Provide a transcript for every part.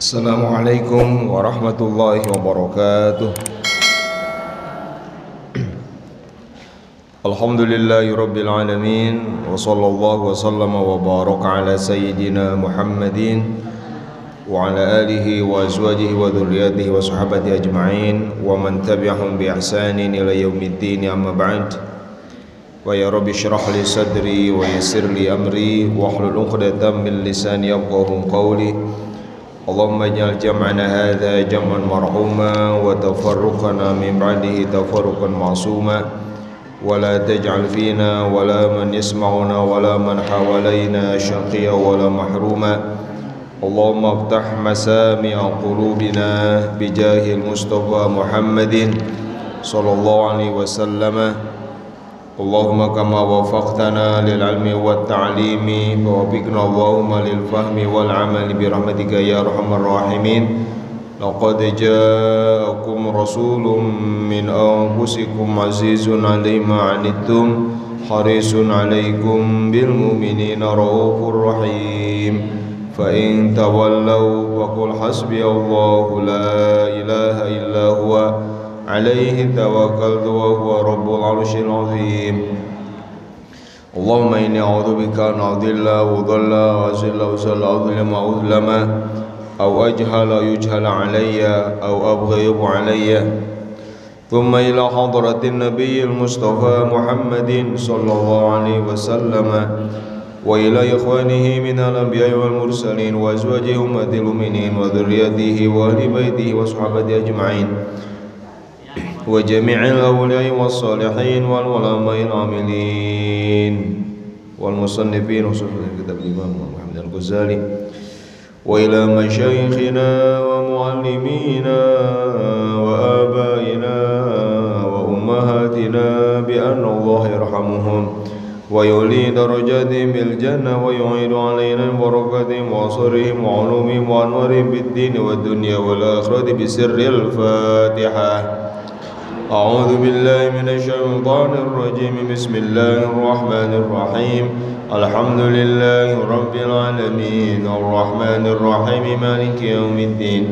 Assalamualaikum warahmatullahi wabarakatuh. Alhamdulillahi rabbil alamin, wa sallallahu wa sallama wa baraka ala sayyidina Muhammadin wa ala alihi wa azwajihi wa dhurriyyatihi wa sahabati ajma'in wa man tabi'ahum bi ihsanin ila yaumiddin, amma ba'd. Wa ya rabbi shrah li sadri wa yassir li amri wa hlul 'uqdatam min lisani yafqahu qawli. Allahumma ij'al jam'ana hadza jam'an marhuma wa tafarruqana min ba'dihi tafarruqan ma'suma wa la taj'al fina wa la man yasma'una wa la man hawalaina shaqiyya wa la mahruma. Allahumma iftah masami'a qulubina bijahil Mustafa Muhammadin sallallahu alaihi wasallam. Allahumma kama wafaqtana lil ilmi wat ta'limi wafiqna Allahumma lil fahmi wal amali bi rahmatika ya arhamar rahimin. Laqad ja'akum rasulun min anfusikum azizun 'alaihi ma 'anittum harisun 'alaikum bil mu'minina raufur rahim. Fa in tawallaw faqul hasbiyallahu la ilaha illa huwa alaihi tawakkaltu wa huwa rabbul arsyil azim. Allahumma inni a'udzubika an adilla wa dhalla wa azilla wa zalla azlama wa uzlama aw ajhala yujhala alayya aw abghayabu alayya. Thumma ila hadratin nabiyil mustafa Muhammadin sallallahu alaihi wasallam wa ila ikhwanihi minal anbiya'i wal mursalin wa azwajihi ummatil mu'minin wa dhurriyyatihi wa ahli baitihi wa sahabatihi ajma'in wa jami'il awliya'i wassalihin wal ulama'il amilin wal musannifin usul kitab Imam Muhammad al-Ghazali wa ila masyayikhina wa muallimina wa abaina wa ummahatina bi anna Allah yarhamuhum wa yuli darajatihim bil jannah wa yu'idu alaina barakatihim wa asrihim wa ulumihim wa anwarihim bid din wa dunya wal akhirati bi sirril Fatihah. أعوذ بالله من الشيطان الرجيم. بسم الله الرحمن الرحيم. الحمد لله رب العالمين الرحمن الرحيم مالك يوم الدين.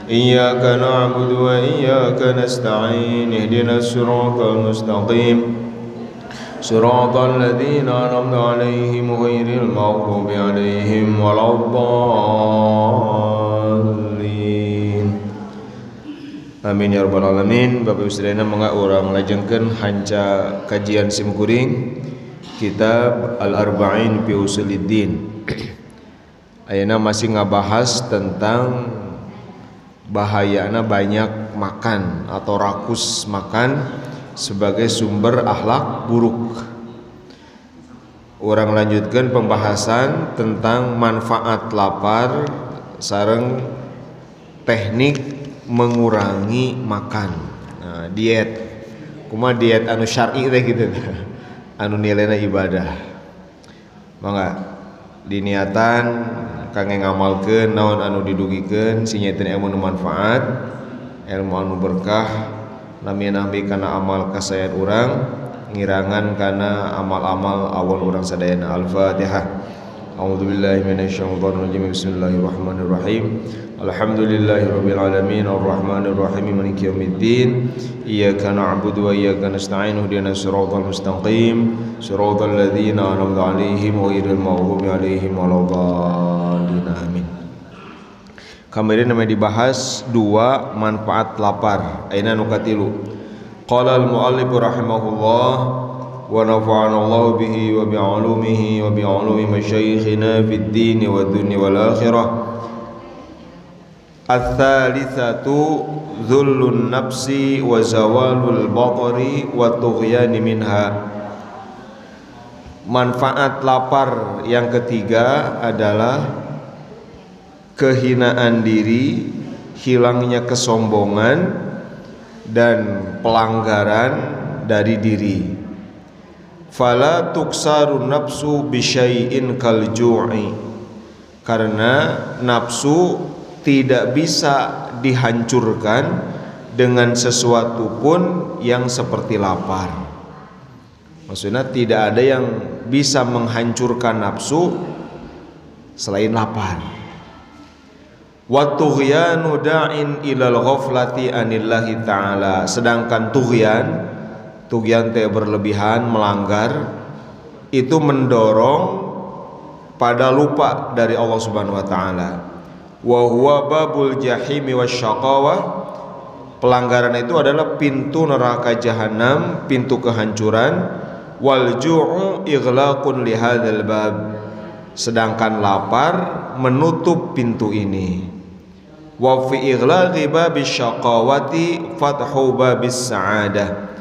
إياك نعبد وإياك نستعين. اهدنا الصراط المستقيم صراط الذين أنعمت عليهم غير المغضوب عليهم ولا الضالين. Amin ya rabbal alamin. Bapak Ibu sedayana mangga urang lajengkeun hanca kajian simkuring kitab Al-Arba'in fi Usuluddin. Ayeuna masih ngabahas tentang bahayana banyak makan atau rakus makan sebagai sumber akhlak buruk. Urang lanjutkeun pembahasan tentang manfaat lapar sareng teknik mengurangi makan. Nah, diet. Kumaha diet anu syar'i teh kitu. Anu nilainya ibadah. Mangga diniatan kangge ngamalkeun naon anu didugikeun sinyaeun ilmu nu manfaat, ilmu anu berkah, nami-nami kana amal kasayan urang, ngirangan kana amal-amal awal urang sadayana. Al-Fatihah. A'udzubillahi minasyaitonir rajim. Bismillahirrahmanirrahim. Alhamdulillahirabbil alamin arrahmanir rahim maliki yaumiddin. Iyyaka na'budu wa iyyaka nasta'in. Ihdinas siratal mustaqim siratal ladzina an'amta 'alaihim ghairil maghdubi 'alaihim waladdallin. Amin. Kemarin namanya dibahas dua manfaat lapar. Aina nu katilu. Qala al-muallif rahimahullah wa nafa'ana Allah bihi wa bi'ulumihi wa bi'ulumi masyayikhina fid din wa dunya wal akhirah. Ats-tsalitsatu dzullun nafsi wa zawalul batri wa tughyani minha. Manfaat lapar yang ketiga adalah kehinaan diri, hilangnya kesombongan dan pelanggaran dari diri. Fala tuksaru nafsu bisyai'in kal ju'i. Karena nafsu tidak bisa dihancurkan dengan sesuatu pun yang seperti lapar. Maksudnya tidak ada yang bisa menghancurkan nafsu selain lapar. Wa tughyanu da'in ilal ghaflati anillahi ta'ala. Sedangkan tughyan teh berlebihan, melanggar, itu mendorong pada lupa dari Allah Subhanahu wa taala. Wa huwa babul jahimi wasyaqawah. Pelanggaran itu adalah pintu neraka jahanam, pintu kehancuran. Wal ju'u ighlaqun li hadzal bab. Sedangkan lapar menutup pintu ini. Wa fi ighlaqi babis syaqawati fathu babis sa'adah.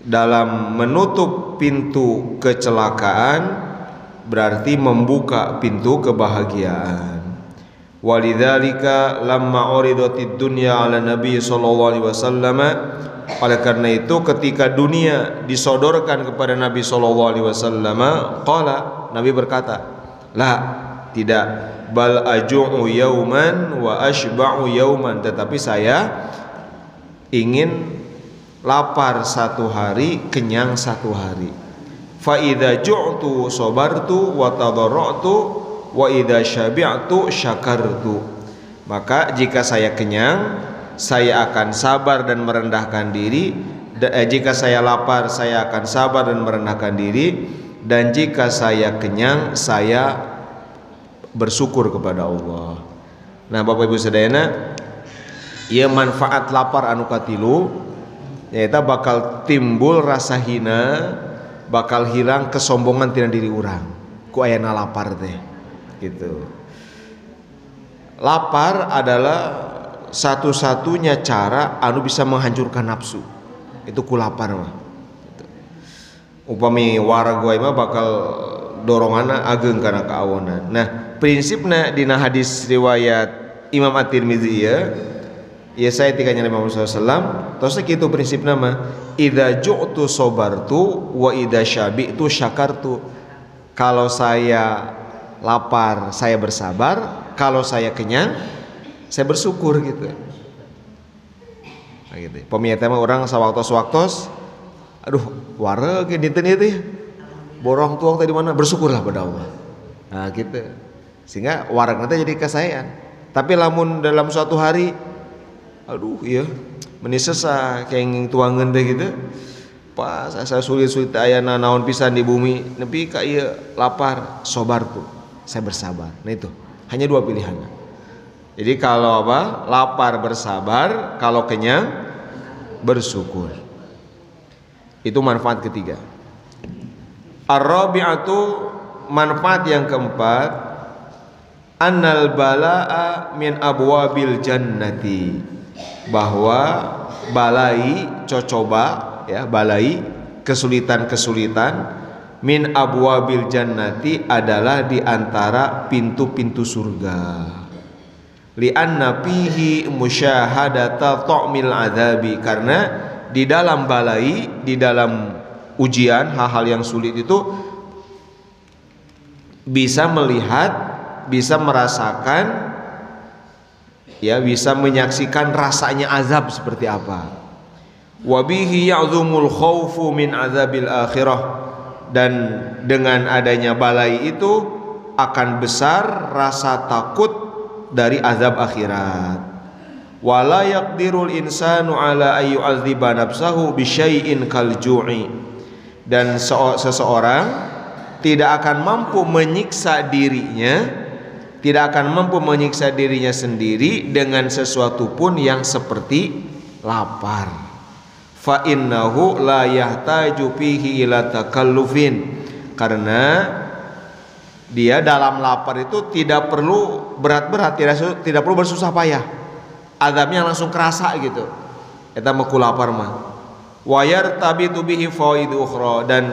Dalam menutup pintu kecelakaan berarti membuka pintu kebahagiaan. Walidzalika lamma uridatid dunya ala nabi sallallahu alaihi wasallam, oleh karena itu ketika dunia disodorkan kepada Nabi sallallahu alaihi wasallam, qala, Nabi berkata, la, tidak, bal aju'u yauman wa ashba'u yauman, tetapi saya ingin lapar satu hari, kenyang satu hari. Fa idza ju'tu sabartu wa tadarra'tu wa idza syabi'tu syakartu. Maka jika saya kenyang, saya akan sabar dan merendahkan diri. Jika saya lapar, saya akan sabar dan merendahkan diri. Dan jika saya kenyang, saya bersyukur kepada Allah. Nah, Bapak Ibu sadayana, ieu manfaat lapar anu katilu, nyaeta bakal timbul rasa hina, bakal hilang kesombongan tina diri urang ku ayana lapar teh gitu. Lapar adalah satu-satunya cara anu bisa menghancurkan nafsu. Itu ku lapar mah gitu. Upami warga mah bakal doronganna ageung kana kaawonan. Nah, prinsipna dina hadis riwayat Imam At-Tirmidzi ya saya tinggalnya Imam Muhammad SAW. Terus gitu prinsipna mah, idza ju'tu sabartu wa idza syabi'tu syakartu. Kalau saya lapar, saya bersabar. Kalau saya kenyang, saya bersyukur gitu. Nah, gitu. Pemiatnya mah orang sawaktos-waktos, aduh, wareg dinten ieu teh. Borong tuang tadi mana, bersyukurlah pada Allah. Nah, gitu. Sehingga wareg nanti jadi kesayan. Tapi lamun dalam suatu hari, aduh iya, menisesa kayak tuangan deh gitu. Pas saya sulit-sulit ayana naon pisan di bumi, nepi ka ieu lapar, sabar tuh. Saya bersabar. Nah itu, hanya dua pilihan. Jadi kalau apa? Lapar bersabar, kalau kenyang bersyukur. Itu manfaat ketiga. Ar-rabi'atu, manfaat yang keempat, annal balaa min abwabil jannati. Bahwa balai cocoba ya, balai kesulitan-kesulitan min abwabil jannati adalah di antara pintu-pintu surga. Li'anna fihi musyahadata ta'mil adzabi, karena di dalam balai, di dalam ujian, hal-hal yang sulit itu bisa melihat, bisa merasakan, ya, bisa menyaksikan rasanya azab seperti apa. Wa bihi ya'zumul khaufu min azabil akhirah, dan dengan adanya balai itu akan besar rasa takut dari azab akhirat. Wala yaqdirul insanu ala ayyu'adziba nafsahu bisyai'in kal ju'i, dan seseorang tidak akan mampu menyiksa dirinya, tidak akan mampu menyiksa dirinya sendiri dengan sesuatu pun yang seperti lapar. Fa innahu la yahtaju fihi ila takallufin, karena dia dalam lapar itu tidak perlu berat-berat, tidak perlu bersusah payah, azabnya langsung kerasa gitu. Eta mah ku lapar mah. Wa yartabitu bihi fawaidu ukhra, dan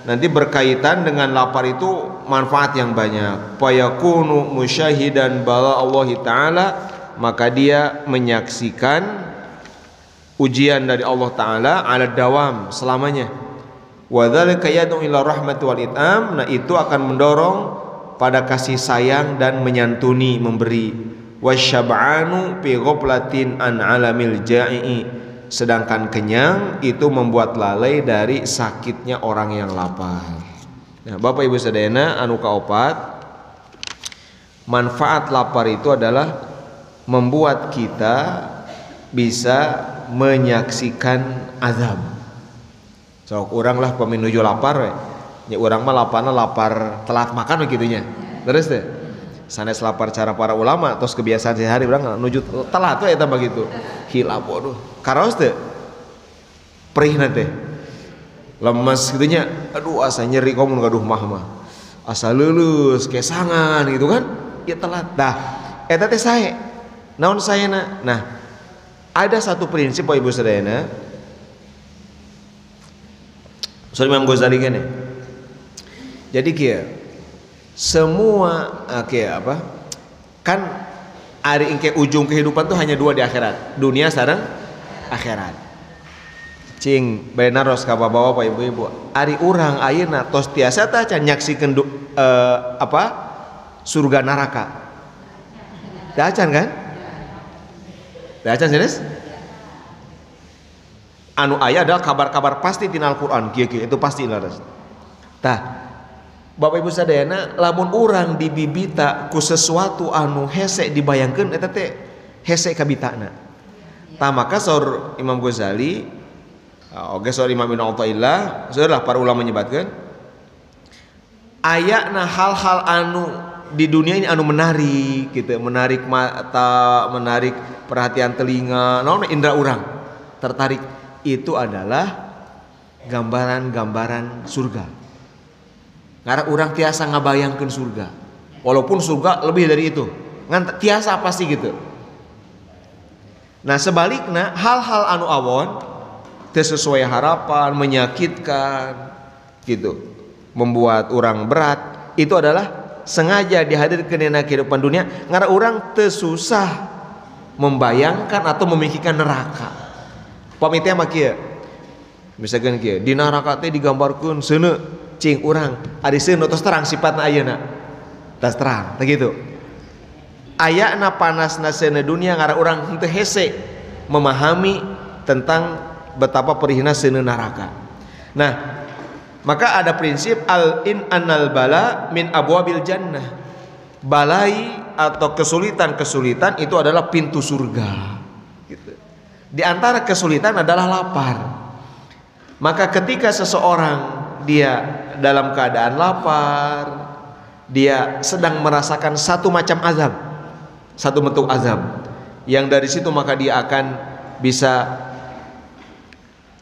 nanti berkaitan dengan lapar itu manfaat yang banyak. Fayakunu musyahidan bala Allah Ta'ala, maka dia menyaksikan ujian dari Allah Ta'ala ala dawam, selamanya. Wa dzalika yad'u ila rahmati wal it'am, nah itu akan mendorong pada kasih sayang dan menyantuni, memberi. Wasyab'anu fi ghaflatin an alamil ja'i, sedangkan kenyang itu membuat lalai dari sakitnya orang yang lapar. Nah, Bapak Ibu sadayana anu kaopat, manfaat lapar itu adalah membuat kita bisa menyaksikan azab. So orang lah peminuju lapar, ya orang mah lapar telat makan begitunya. Terus deh, sanes lapar cara para ulama, terus kebiasaan sehari orang nuju telat tuh eta begitu. Hilap waduh, karaos teh, perih nanti, lemes gitunya. Aduh asa nyeri komun gaduh mah, asa lulus kesangan gitu kan, ya telat. Dah, eta teh sae, naon saena. Nah, ada satu prinsip Bapak Ibu sadayana. Soal Imam Ghazali kan ya. Jadi kia semua kia apa? Kan ari engke ujung kehidupan tuh hanya dua di akhirat, dunia sareng akhirat. Cing benaros ka bapak-bapak ibu-ibu. Ari urang ayeuna tos tiasa tah can nyaksikeun apa? Surga neraka. Teu acan kan? Teu acan jenis? Anu aya adalah kabar-kabar pasti tina Al-Qur'an, kieu-kieu itu pasti laras. Tah, Bapak Ibu sadayana lamun urang dibibita ku sesuatu anu hese dibayangkeun eta teh hese kabitana. Tah maka saur Imam Ghazali, oge saur Imam Ibnu Athaillah, saurlah para ulama nyebatkeun ayana hal-hal anu di dunia ini anu menarik gitu, menarik mata, menarik perhatian telinga, naon indra urang tertarik. Itu adalah gambaran-gambaran surga. Karena orang tiasa ngabayangkeun surga. Walaupun surga lebih dari itu. Ngan tiasa pasti gitu. Nah, sebaliknya hal-hal anu awon teu sesuai harapan, menyakitkan gitu, membuat orang berat, itu adalah sengaja dihadirkeun dina kehidupan dunia karena orang teu susah membayangkan atau memikirkan neraka. Pamitnya mah kieu. Misalkan kieu, di neraka teh digambarkeun seuneu cing urang ari seuneu tos terang sifatna ayeuna. Tas terang, teh gitu. Ayana panasna seuneu dunia ngara urang henteu hese memahami tentang betapa perihna seuneu neraka. Nah, maka ada prinsip al-anal bala min abwabil jannah. Balai atau kesulitan-kesulitan itu adalah pintu surga. Gitu. Di antara kesulitan adalah lapar. Maka ketika seseorang dia dalam keadaan lapar, dia sedang merasakan satu macam azab, satu bentuk azab, yang dari situ maka dia akan bisa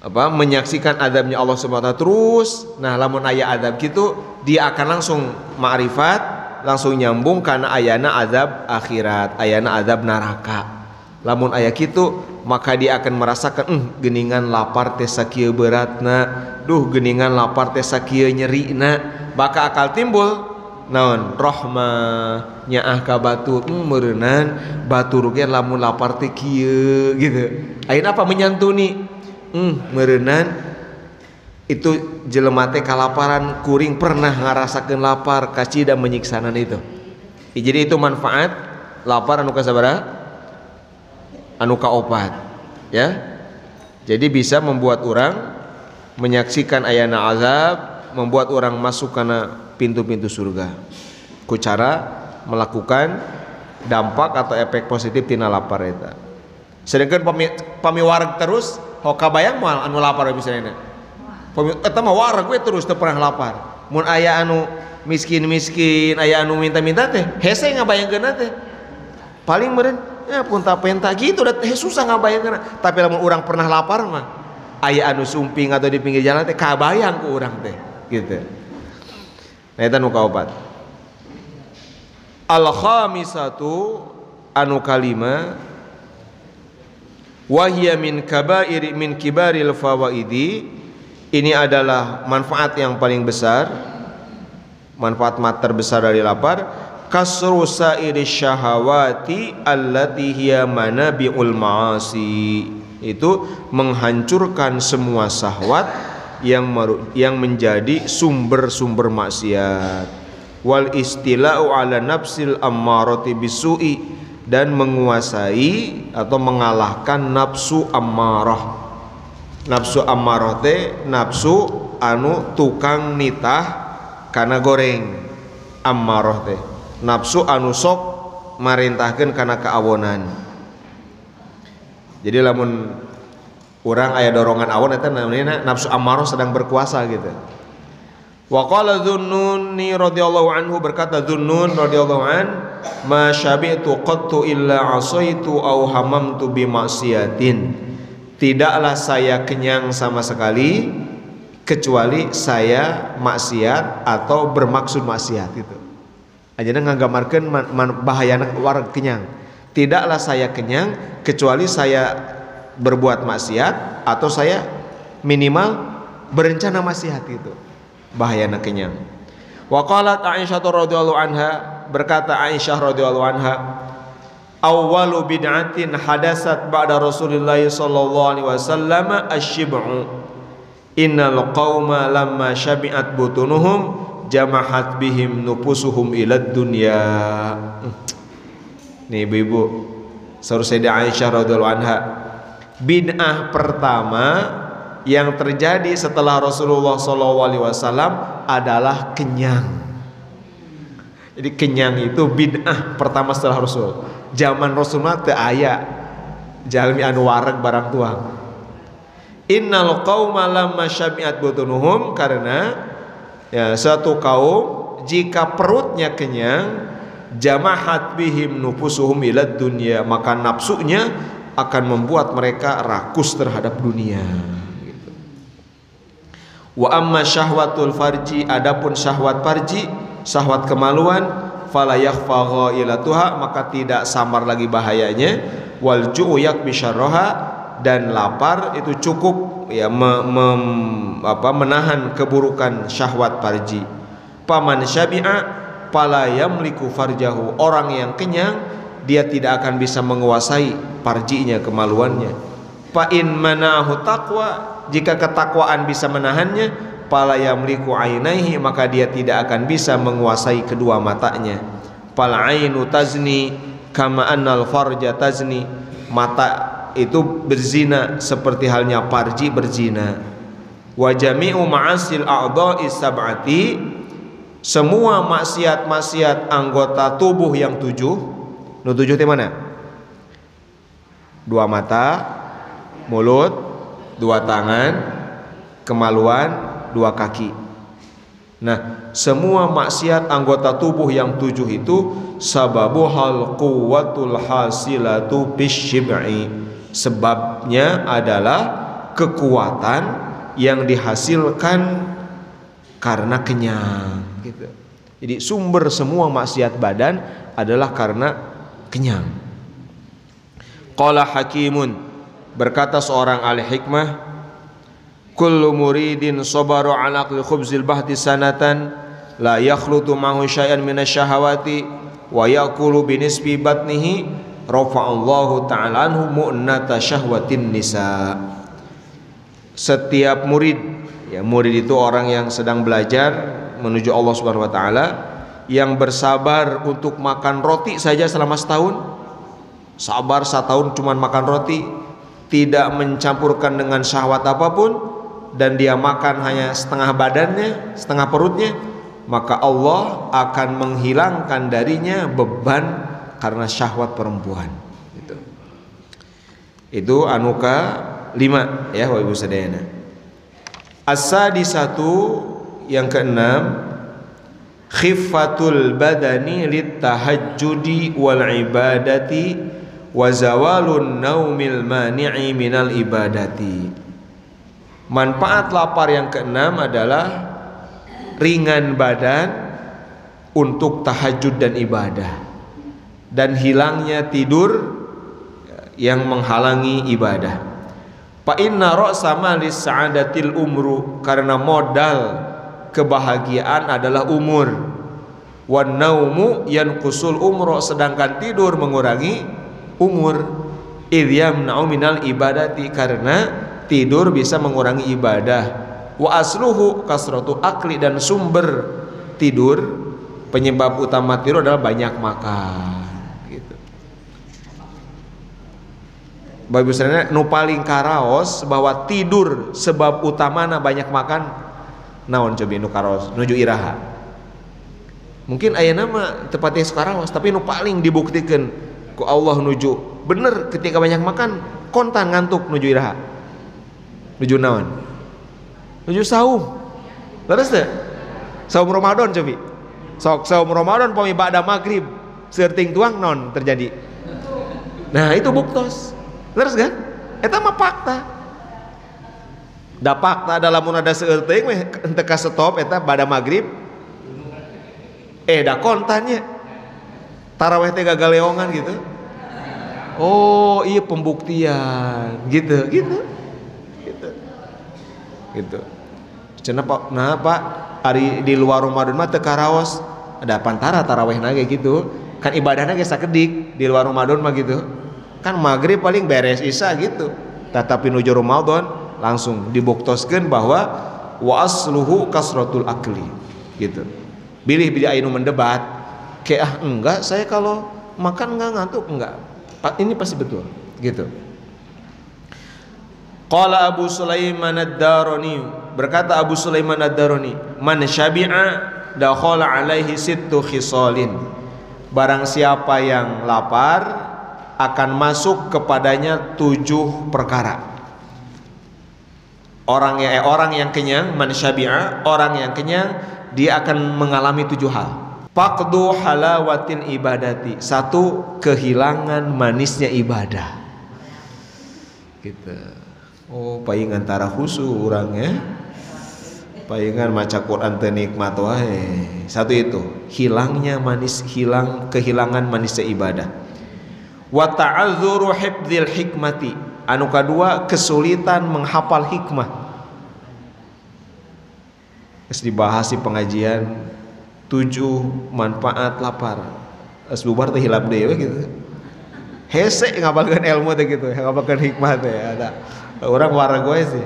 menyaksikan azabnya Allah Subhanahu wa taala terus. Nah, lamun aya azab gitu, dia akan langsung ma'rifat, langsung nyambung karena ayana azab akhirat, ayana azab neraka. Lamun aya kitu, maka dia akan merasakan geuningan lapar teh sakieu beratna, duh geuningan lapar teh sakieu nyerina, maka akal timbul naon rahmah nyaah ka batur meureunnan batur ge lamun lapar teh kieu gitu. Ayeuna apa menyantuni meureunnan itu jelema teh kalaparan kuring pernah ngarasakeun lapar kacida menyiksanan itu. Jadi itu manfaat lapar anu kasabaraha? Anu kaopat, ya. Jadi bisa membuat orang menyaksikan ayana azab, membuat orang masuk karena pintu-pintu surga. Ku cara melakukan dampak atau efek positif tina lapar eta. Sedangkan pamiwareg terus hoka bayang moal anu lapar misalnya. Eta mah wareg we terus teu pernah lapar. Mun aya anu miskin-miskin, aya anu minta-minta teh hese ngabayangkeunna teh. Paling meureun ya punta-penta gitu udah susah ngabayangkeun. Tapi lamun urang pernah lapar mah aya anu sumping atau di pinggir jalan teh kabayang ku urang teh gitu. Nah eta nu kaopat. Al khamisatu anu kalima wahya min kabairi min kibaril fawaidi. Ini adalah manfaat yang paling besar, manfaat terbesar dari lapar. Kasru sa'iri syahawati allati hiya manabi'ul ma'asi. Itu menghancurkan semua syahwat yang menjadi sumber-sumber maksiat. Wal istila'u ala nafsil ammarati bisu'i, dan menguasai atau mengalahkan nafsu ammarah. Nafsu ammarah teh nafsu anu tukang nitah kana goreng. Ammarah teh nafsu anu sok marintahkeun kana kaawonan. Jadi lamun urang aya dorongan awon eta namanya nafsu ammarah sedang berkuasa gitu. Wa qala Dzunnuni radhiyallahu anhu, berkata Dzunnun radhiyallahu an, ma syabi'tu qattu illa asaitu aw hamamtu bi maksiatin. Tidaklah saya kenyang sama sekali kecuali saya maksiat atau bermaksud maksiat gitu. Ajeuna nganggambarkeun bahayana wareg kenyang. Tidaklah saya kenyang kecuali saya berbuat maksiat atau saya minimal berencana maksiat gitu. Bahayana kenyang. Wa qalat Aisyah radhiyallahu anha, berkata Aisyah radhiyallahu anha, awwalu bid'atin hadasat ba'da Rasulillah sallallahu alaihi wasallam asy-syib'u. Innal qauma lamma syabi'at butunuhum jamahat bihim nufusuhum ilad dunya. Nih ibu-ibu, saur Sayyidah Aisyah radhiyallahu anha, bid'ah pertama yang terjadi setelah Rasulullah SAW adalah kenyang. Jadi kenyang itu bid'ah pertama setelah Rasul. Zaman Rasulullah teu aya jalmi anu wareg barang tuang. Innal qauma lamma syabi'at butunuhum, karena ya suatu kaum jika perutnya kenyang, jamahat bihim nufusuhum ilad dunya, maka nafsunya akan membuat mereka rakus terhadap dunia. Wa amma syahwatul farji, adapun syahwat farji, syahwat kemaluan, fala yakhfa ghailatuha, maka tidak samar lagi bahayanya. Wal ju'u yakbi syarraha, dan lapar itu cukup ya menahan keburukan syahwat farji. Paman syabi'a fala yamliku farjahu, orang yang kenyang dia tidak akan bisa menguasai farjinya, kemaluannya. Fa in manahu taqwa, jika ketakwaan bisa menahannya, fala yamliku ainaihi, maka dia tidak akan bisa menguasai kedua matanya. Fal ainu tazni kama annal farja tazni, mata itu berzina seperti halnya farji berzina. Wa jami'u ma'asil a'dha'i sab'ati, semua maksiat-maksiat anggota tubuh yang 7. Nu 7 teh mana? 2 mata, mulut, 2 tangan, kemaluan, 2 kaki. Nah, semua maksiat anggota tubuh yang 7 itu sababuhal quwwatul hasilatu bisyib'i, sebabnya adalah kekuatan yang dihasilkan karena kenyang gitu. Jadi sumber semua maksiat badan adalah karena kenyang. Qala Hakimun, berkata seorang ahli hikmah, kullu muridin sabaru ala akli khubzil bahti sanatan la yakhlutu ma'hu syai'an minasyahawati wa yaqulu binisbi batnihi rafa'allahu ta'ala anhu mu'nata syahwatin nisa. Setiap murid, ya murid itu orang yang sedang belajar menuju Allah Subhanahu wa taala, yang bersabar untuk makan roti saja selama setahun, sabar setahun cuma makan roti, tidak mencampurkan dengan syahwat apapun, dan dia makan hanya setengah badannya, setengah perutnya, maka Allah akan menghilangkan darinya beban karena syahwat perempuan. Itu anuka 5 ya Bapak Ibu sadayana. As-sadisatu, yang keenam, khiffatul badani littahajjudi wal ibadati wa zawalun naumil mani'i minal ibadati. Manfaat lapar yang keenam adalah ringan badan untuk tahajud dan ibadah, dan hilangnya tidur yang menghalangi ibadah. Fa inna ra'sa malis sa'adatil umru, karena modal kebahagiaan adalah umur. Wan naumu yanqusul umru, sedangkan tidur mengurangi umur. Idh yamna'u minal ibadati, karena tidur bisa mengurangi ibadah. Wa asluhu kasratu akli, dan sumber tidur, penyebab utama tidur adalah banyak makan. Bapak Ibu sekalian, nu paling karaos bahwa tidur sebab utamana banyak makan, naon cobi nu karaos nuju iraha. Mungkin ayeuna mah tepatnya sekarang tapi nu paling dibuktikan ku Allah nuju bener ketika banyak makan kontan ngantuk nuju iraha. Nuju naon? Nuju saum. Leres teh? Saum Ramadan cobi. Sok saum Ramadan pomi ba'da maghrib seueuting tuang non terjadi. Nah, itu buktos. Leres kan? Eta mah fakta. Da fakta dalam mun ada seueuting meh henteu ka stop eta ba'da maghrib. Da kontannya. Tarawih teh gagaleongan gitu. Oh, iya pembuktian. Gitu. Cenah Pak, nah Pak, hari di luar Ramadan mah teu karaos ada pantara tarawih nage gitu. Kan ibadahna ge sakedik di luar Ramadan mah gitu. Kan maghrib paling beres isya gitu. Tetapi nuju Ramadan langsung dibuktoskeun bahwa wa asluhu kasratul akli gitu. Bilih anu mendebat kayak enggak, saya kalau makan enggak ngantuk enggak. Ini pasti betul gitu. Qala Abu Sulaiman ad-Darani, berkata Abu Sulaiman ad-Darani, man syabi'a dakhala alaihi sittu khisalin. Barang siapa yang lapar akan masuk kepadanya 7 perkara. Orang yang kenyang, man syabi'a, orang yang kenyang dia akan mengalami 7 hal. Faqdu halawatil ibadati, 1 kehilangan manisnya ibadah. Gitu. Oh, paingan tara khusu urangnya. Paingan maca Quran teu nikmat wae. 1 itu, kehilangan manisnya ibadah. Wa ta'azzuru hifdzil hikmati. Anu kadua, kesulitan menghafal hikmah. Geus dibahas di pengajian 7 manfaat lapar. Geus bubar teh hilap deui gitu. Hese ngapalkeun ilmu teh gitu, ngapalkeun hikmah teh ada. Orang warga sih.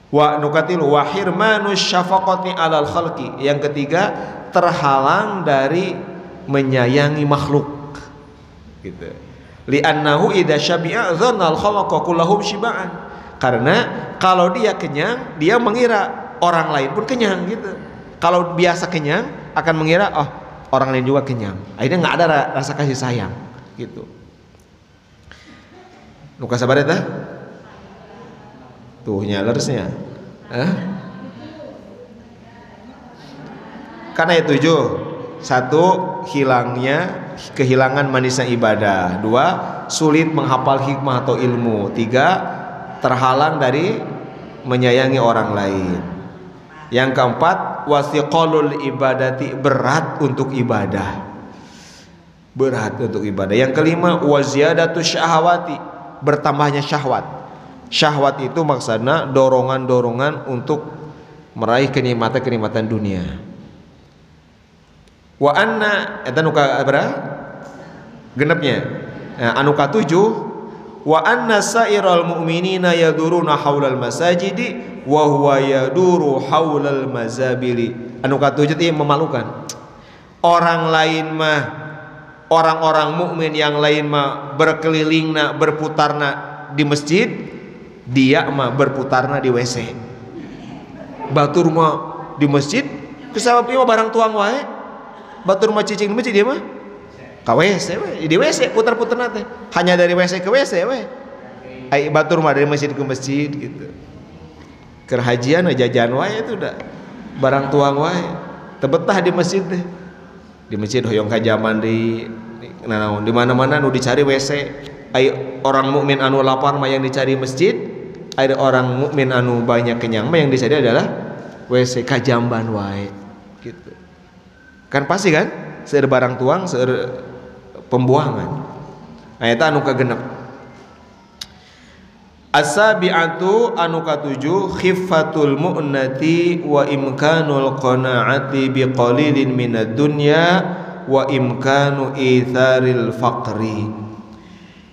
Wa nukatilu wa hirmanus syafaqati alal khalqi. Yang ketiga, terhalang dari menyayangi makhluk. Gitu. Li'annahu idza syabi'a dzannal khalaqa kullahum syiba'an. Karena kalau dia kenyang, dia mengira orang lain pun kenyang gitu. Kalau biasa kenyang akan mengira oh, orang lain juga kenyang. Akhirnya enggak ada rasa kasih sayang gitu. Nuka sabar eta? Tuh nyalersnya. Karena itu 7. 1 kehilangan manisnya ibadah. 2 sulit menghafal hikmah atau ilmu. 3 terhalang dari menyayangi orang lain. Yang keempat, wasiqalul ibadati, berat untuk ibadah. Berat untuk ibadah. Yang kelima, waziyadatu syahwati, bertambahnya syahwat. Syahwat itu maksudnya dorongan-dorongan untuk meraih kenikmatan dunia. Wa anna eta nu ka berapa? Genepnya. Anu ka 7, wa anna sa'iral mu'minina yaduruna haulal masajidi wa huwa yaduru haulal mazabili. Anu ka 7 itu memalukan. Orang-orang mukmin yang lain mah berkelilingna, berputarna di masjid, dia mah berputarna di WC. Batur mah di masjid, kesabab ieu barang tuang wae. Batur mah cicing di masjid dia mah ka WC we, di WC putar-putarna teh. Hanya dari WC ke WC we. Ai batur mah dari masjid ke masjid gitu. Kerhajian jajan wae itu udah barang tuang wae. Teu betah di masjid teh. Di masjid hoyong kajaman di mana-mana nu dicari WC. Ai orang mukmin anu lapar mah yang dicari masjid, ada orang mukmin anu banyak kenyang mah yang dicari adalah WC kajamban wae gitu. Kan pasti kan? Seueur barang tuang, seueur pembuangan. Nah eta anu kagenep. As-sabi'atu anu ka-7 khiffatul mu'nati wa imkanul qanaati biqalilin minad dunya wa imkanu itharil faqri.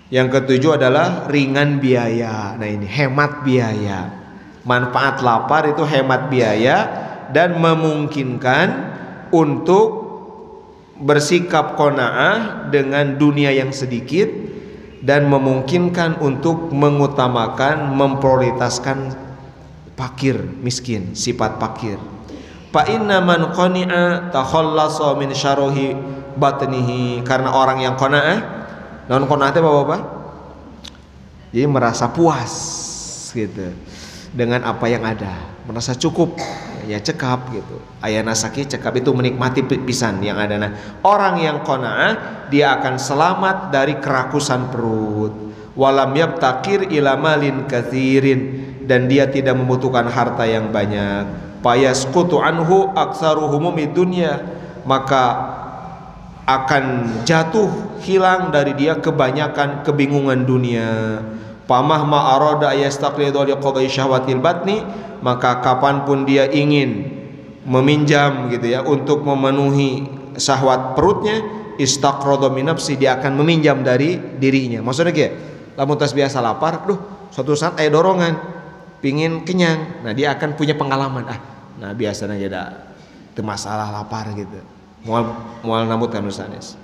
Yang ke-7 adalah ringan biaya. Nah ini hemat biaya. Manfaat lapar itu hemat biaya dan memungkinkan untuk bersikap qanaah dengan dunia yang sedikit dan memungkinkan untuk mengutamakan, memprioritaskan fakir, miskin, sifat fakir. Fa inna man qani'a takhallasa min syarhi batnihi, karena orang yang qanaah, non qanaah teh Bapak-bapak, jadi merasa puas gitu dengan apa yang ada, merasa cukup, ya cekap gitu. Ayana sakit cekap itu menikmati pisan yang ada. Nah, orang yang qanaah dia akan selamat dari kerakusan perut. Walam yabtakir ila malin katsirin, dan dia tidak membutuhkan harta yang banyak. Fayasqutu anhu aktsaru humumid dunya, maka akan jatuh hilang dari dia kebanyakan kebingungan dunia. Pamahma arada yastaqlidu liqadai syahwatil batni, maka kapanpun dia ingin meminjam gitu ya untuk memenuhi syahwat perutnya, istaqrada min nafsi, dia akan meminjam dari dirinya. Maksudnya kayak lamun tas biasa lapar, suatu saat ada dorongan pingin kenyang, nah dia akan punya pengalaman, nah biasanya ada masalah lapar gitu, mual namut kan sanes.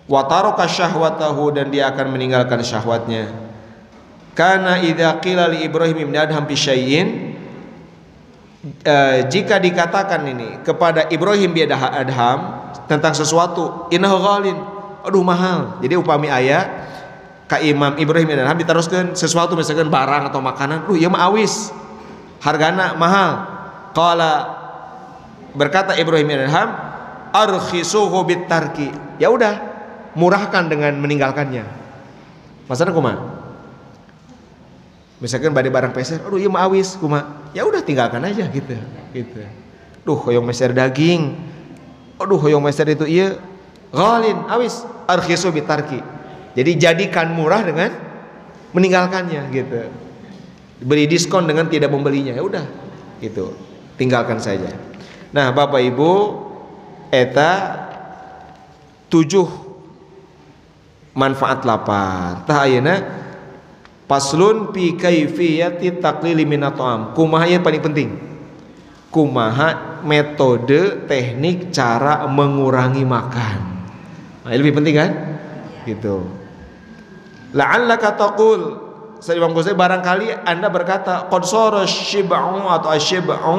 Wa taraka syahwatahu, dan dia akan meninggalkan syahwatnya. Karena idza qila li Ibrahim ibn Adham bi syai'in, jika dikatakan ini kepada Ibrahim bin Adham tentang sesuatu, innahu ghalin, aduh mahal. Jadi upami aya ka Imam Ibrahim bin Adham diteruskeun sesuatu, misalkan barang atau makanan, ieu mah awis, hargana mahal. Qala, berkata Ibrahim bin Adham, arkhisuhu bitarki, ya udah murahkan dengan meninggalkannya. Maksudnya kumaha? Misalkan bade barang peser, aduh ieu mah awis, kumaha? Ya udah tinggalkan aja gitu. Duh hoyong meser daging, aduh hoyong meser itu ieu ghalin, awis, arkhisu bitarki. Jadi jadikan murah dengan meninggalkannya gitu. Beri diskon dengan tidak membelinya, ya udah gitu. Tinggalkan saja. Nah, Bapak Ibu, eta 7 manfaat lapar. Tah ayeuna paslun fi kaifiyati taqlili minat ta'am. Kumaha yang paling penting? Kumaha metode teknik cara mengurangi makan. Nah, ini lebih penting kan? Gitu. La'allaka taqul, Imam Ghazali, barangkali Anda berkata qad sara syib'u atau asyib'u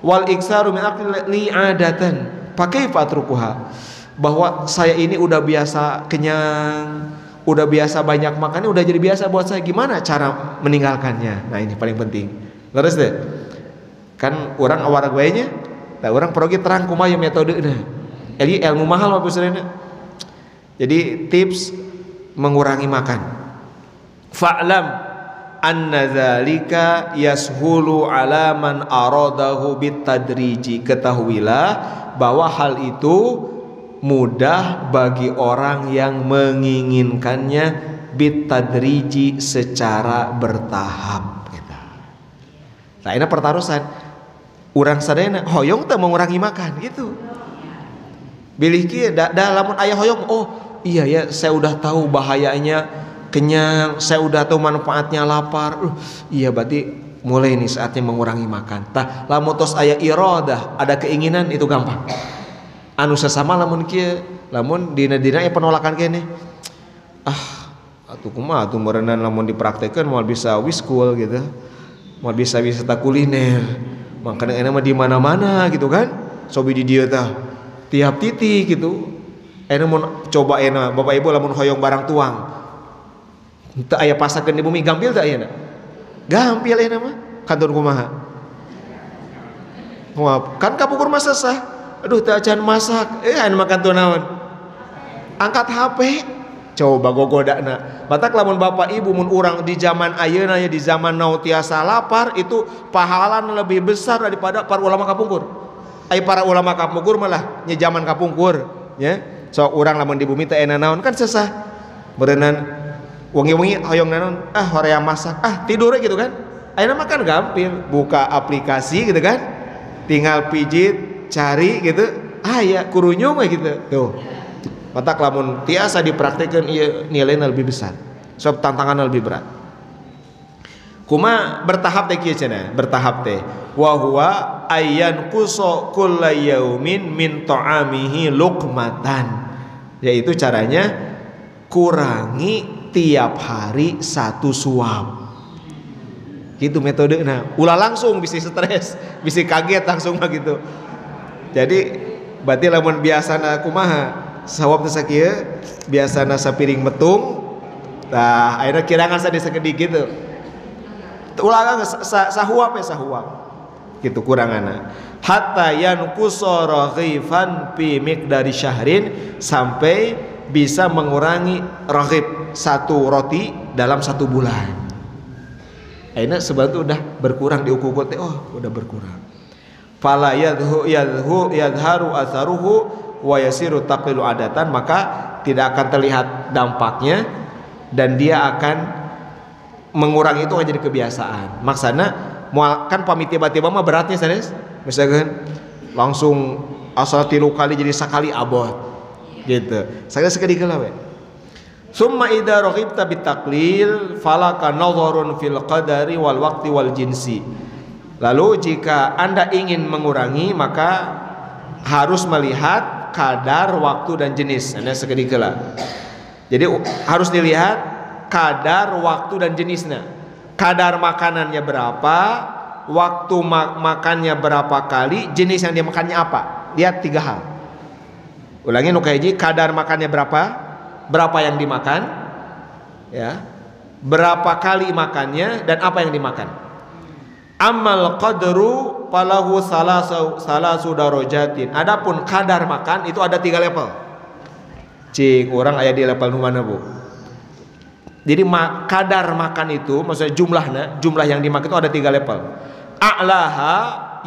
wal iksaru min akli adatan, pakai fatrukuha, bahwa saya ini udah biasa kenyang, udah biasa banyak makan, udah jadi biasa buat saya, gimana cara meninggalkannya? Nah, ini paling penting. Leres deh. Kan orang awara gue nya, nah orang pergi terang kumaha metode dah. Eli ilmu mahal Bapak Saudara. Jadi tips mengurangi makan. Fa'lam anna dzalika yashulu ala man aradahu bitadriji, ketahuilah bahwa hal itu mudah bagi orang yang menginginkannya bitadriji, secara bertahap gitu. Nah, ini pertarusan urang sadayana hoyong teh mengurangi makan gitu. Bilih kieu da lamun aya hoyong, oh iya ya saya udah tahu bahayanya kenyang, saya udah tahu manfaatnya lapar. Iya berarti mulai nih saatnya mengurangi makan. Tah lamun tos aya iradah, ada keinginan, itu gampang. Anu sesama lamun kieu, lamun dina-dina aya penolakan kene. Atuh kumaha atuh meureunna lamun dipraktekkeun moal bisa wiskul gitu. Moal bisa wisata kuliner. Makanya enak mah di mana-mana gitu kan. Sobi di dieu tah tiap titik gitu. Enak mun coba enak Bapak Ibu lamun hoyong barang tuang. Teu aya pasakeun di bumi, gampil teu ayeuna? Gampil ayeuna mah. Kantor kumaha? Wah, kan kapukur mah sesah. Aduh teu acan masak. Anu makan tuh naon? Angkat HP. Coba gogodana. Batak lamun Bapak Ibu mun urang di zaman ayeuna ya, di zaman now tiasa lapar, itu pahalana lebih besar daripada para ulama kapungkur. Para ulama kapungkur malah nya zaman kapungkur, ya. So urang lamun di bumi teh ena naon kan sesah. Berenang wengi-wengi hoyong naon, hoream masak, tidur gitu kan. Ayeuna mah kan gampil, buka aplikasi gitu kan. Tinggal pijit, cari gitu. Ya kurunyung mah gitu. Tuh. Matak lamun tiasa dipraktekkeun ieu nilainya lebih besar. Sebab tantangannya lebih berat. Kuma bertahap teh kieu cenah, bertahap teh. Wa huwa ayyan qusa kullu yaumin min ta'amihi luqmatan. Yaitu caranya kurangi tiap hari 1 suap. Gitu metode. Nah, ulah langsung bisa stres, bisa kaget langsung gitu. Jadi berarti lamun biasana kumaha sawab teh sakieu, biasana sapiring metung. Tah ayeuna kirangan sadesakedik gitu. Ulah sahuap ya sahuap. Gitu kuranganna. Hatta yanqusa raghifan fi miqdari syahrin, sampai bisa mengurangi raghib satu roti dalam 1 bulan. Ayeuna sebenarnya udah berkurang diukur teh, oh udah berkurang. Fala yadharu atharuhu wa yasiru taqilu adatan, maka tidak akan terlihat dampaknya dan dia akan mengurangi itu akan jadi kebiasaan. Maksana kan pamit tiba-tiba mah beratnya sanes. Misalkan langsung asal 3 kali jadi sekali abot gitu. Saya sekali lah we. Summa idza raghibta bitaqlil falaka nadharun fil qadari wal waqti wal jinsi. Lalu jika Anda ingin mengurangi, maka harus melihat kadar, waktu dan jenis. Anda sekali lah. Jadi harus dilihat kadar, waktu dan jenisnya. Kadar makanannya berapa, waktu makannya berapa kali, jenis yang dia makannya apa. Lihat 3 hal. Ulangi nu kahiji, kadar makannya berapa yang dimakan, ya, berapa kali makannya dan apa yang dimakan. Amal qadru falahu salasu darajatin. Adapun kadar makan itu ada 3 level. Cing, orang aya di level nu mana, Bu? Jadi kadar makan itu maksudnya jumlah yang dimakan itu ada 3 level. A'laha,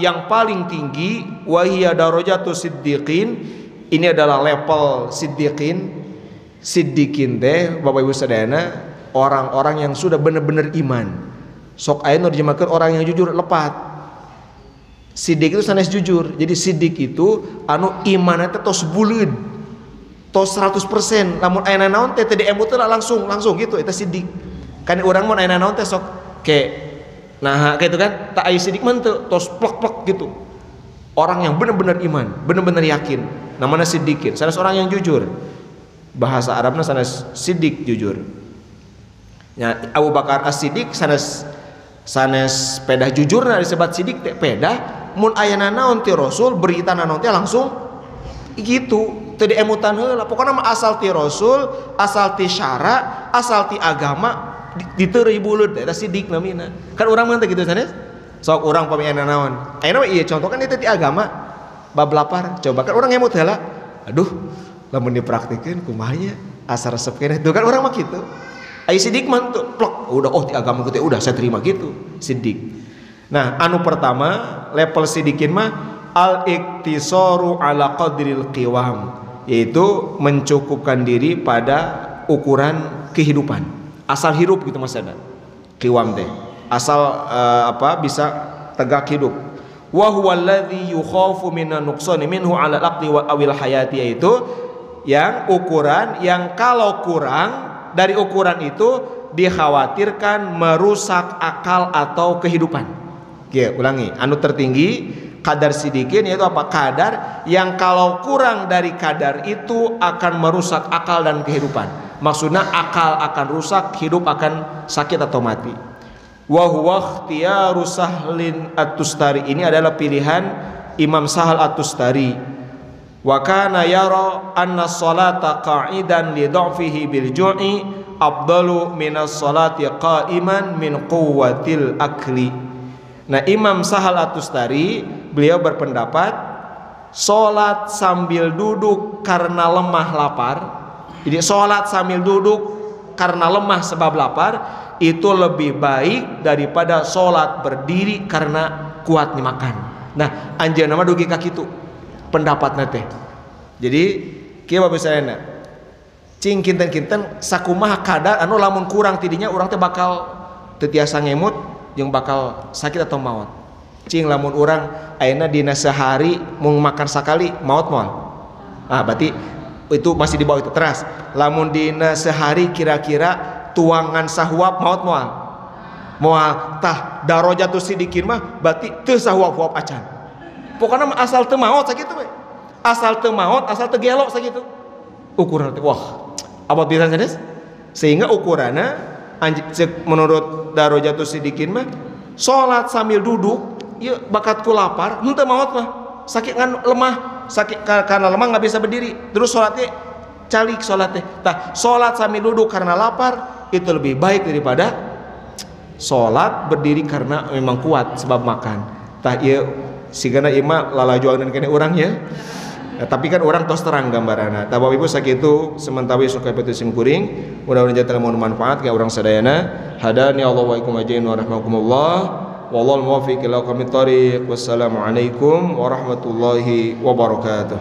yang paling tinggi, wa hiya darajatu siddiqin. Ini adalah level siddiqin. Siddiqin teh Bapak Ibu sadayana orang-orang yang sudah benar-benar iman. Sok aya nu dijemakeun orang yang jujur lepat. Siddiq itu sanes jujur. Jadi siddiq itu anu imanna teh tos buleud. Tos 100%. Lamun aya naon teh diemut langsung gitu eta siddiq. Kan urang mun aya naon teh sok ke nah kayak itu kan tak aya siddiq mah teu tos plek-plek gitu. Orang yang benar-benar iman, benar-benar yakin. Namanya siddiqin. Sanes orang yang jujur. Bahasa Arabna sanes siddiq jujur. Ya, Abu Bakar As-Siddiq sanes pedah jujurna disebut siddiq teh pedah. Mun aya naon ti Rasul berita naon teh langsung gitu. Teu diemutan heula. Pokona mah asal ti Rasul, asal ti syara, asal ti agama diteureuy buleud eta siddiq namina. Kan urang mah teh gitu sanes. Sok urang pami aya naon. Ayeuna ieu contoh kan itu ti agama. Bab lapar. Coba kan urang ngemut heula. Aduh, lamun dipraktikkeun kumaha nya? Asa resep keneh. Tuh kan urang mah kitu. Ai siddiq mah tuh plek. Udah ti agama teh udah saya terima gitu. Siddiq. Nah, anu pertama level siddiqin mah al-iktisaru ala qadril qiwam, yaitu mencukupkan diri pada ukuran kehidupan. Asal hidup gitu Mas Sada. Qiwam teh. Asal bisa tegak hidup. Wa huwa alladhi yukhafu minan nuqsani minhu 'ala al-aqli wa awil hayati, yaitu yang ukuran yang kalau kurang dari ukuran itu dikhawatirkan merusak akal atau kehidupan. Oke, ulangi. Anu tertinggi kadar sidikin yaitu apa? Kadar yang kalau kurang dari kadar itu akan merusak akal dan kehidupan. Maksudnya akal akan rusak, hidup akan sakit atau mati. Wa huwa ikhtiyaru Sahlin At-Tustari, ini adalah pilihan Imam Sahal At-Tustari. Wa kana yara anna sholata qa'idan li dha'fihi bil ju'i afdalu minas sholati qa'iman min quwwatil akli. Nah, Imam Sahal At-Tustari beliau berpendapat salat sambil duduk karena lemah lapar. Jadi salat sambil duduk karena lemah sebab lapar itu lebih baik daripada sholat berdiri karena kuat makan. Nah, anjeunna mah dugi ka kitu pendapatna teh. Jadi kieu bae saena. Cing kinten-kinten sakumaha kadar anu lamun kurang tidinya urang teh bakal teu tiasa ngemut jeung bakal sakit atau maot. Cing lamun urang ayeuna dina sehari mung makan sakali maot moal. Ah, berarti itu masih di bawah itu teras. Lamun dina sehari kira-kira tuangan sahuap maut moal tah darajatu sidikin mah berarti teu sahuap-huap acan. Pokona mah asal teu maot sakitu we. Asal teu maot, asal teu gelo sakitu. Ukuran teh wah, abot pisan sanes. Sehingga ukuranna menurut darajatu sidikin mah Salat sambil duduk, ieu bakatku lapar, henteu maot mah. Sakit kan lemah, sakit karena lemah nggak bisa berdiri. Terus salatnya calik salatnya. Tah, salat sambil duduk karena lapar itu lebih baik daripada salat berdiri karena memang kuat sebab makan. Tah ieu sigana imah lalajuan kene urang ya. Tapi kan orang tos terang gambaranna. Tah Bapak Ibu sakitu sementara suka petu sim kuring, mudah-mudahan jatuh mohon manfaat ke orang sadayana. Hadani Allah wa ikum ajin wa rahmakumullah. Wallahu muwaffiq ila aqwamit thoriq. Wassalamualaikum warahmatullahi wabarakatuh.